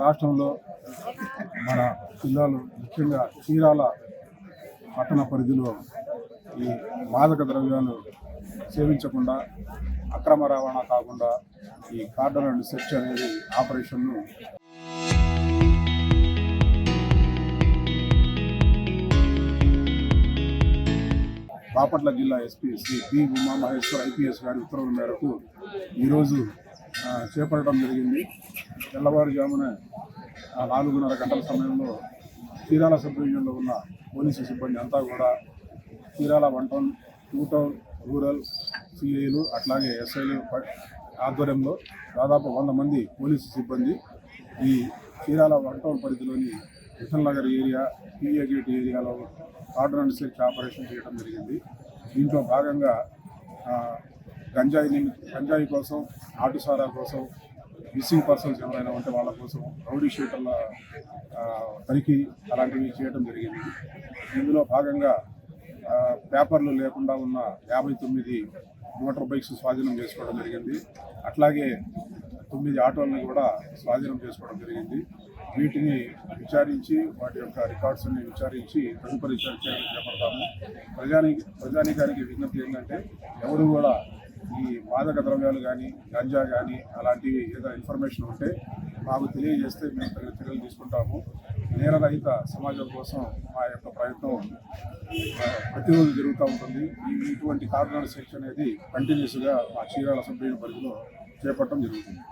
రాష్ట్రంలో మన జిల్లాలో ముఖ్యంగా చీరాల పట్టణ పరిధిలో ఈ మాదక ద్రవ్యాలు సేవించకుండా అక్రమ రవాణా కాకుండా ఈ కార్డన్ అండ్ సెర్చ్ అనేది ఆపరేషన్ను బాపట్ల జిల్లా SP Shri P Umamaheshwar IPS గారి ఉత్తర్వుల మేరకు ఈరోజు చేపట్టడం జరిగింది. తెల్లవారుజామున 4:30 గంటల సమయంలో చీరాల సబ్ డివిజన్లో ఉన్న పోలీసు సిబ్బంది అంతా కూడా చీరాల 1 టౌన్ 2 టౌన్ రూరల్ సిఐలు అట్లాగే ఎస్ఐలు ఆధ్వర్యంలో దాదాపు 100 మంది పోలీసు సిబ్బంది ఈ చీరాల 1 టౌన్ పరిధిలోని Vithal Nagar area PA gate ఏరియాలో కార్డన్ అండ్ సెర్చ్ ఆపరేషన్ చేయడం జరిగింది. దీంట్లో భాగంగా గంజాయి కోసం, నాటుసారా కోసం, మిస్సింగ్ పర్సన్స్ ఎవరైనా ఉంటే వాళ్ళ కోసం రౌడీ షీటర్ల తనిఖీ అలాంటివి చేయడం జరిగింది. ఇందులో భాగంగా పేపర్లు లేకుండా ఉన్న 59 మోటార్ బైక్స్ స్వాధీనం చేసుకోవడం జరిగింది. అట్లాగే 9 ఆటోలను కూడా స్వాధీనం చేసుకోవడం జరిగింది. వీటిని విచారించి వాటి యొక్క రికార్డ్స్ అన్ని విచారించి తదుపరి చర్యలు చేపడతాము. ప్రజానీకానికి విజ్ఞప్తి ఏంటంటే ఎవరు కూడా ఈ మాదక ద్రవ్యాలు కానీ గంజా కానీ అలాంటివి ఏదైనా ఇన్ఫర్మేషన్ ఉంటే మాకు తెలియజేస్తే మేము తగిన చర్యలు తీసుకుంటాము. నేరరహిత సమాజం కోసం మా యొక్క ప్రయత్నం ప్రతిరోజు జరుగుతూ ఉంటుంది. ఇటువంటి కార్డన్ సెర్చ్ అనేది కంటిన్యూస్గా మా చీరాల సబ్ డివిజన్ పరిధిలో చేపట్టడం జరుగుతుంది.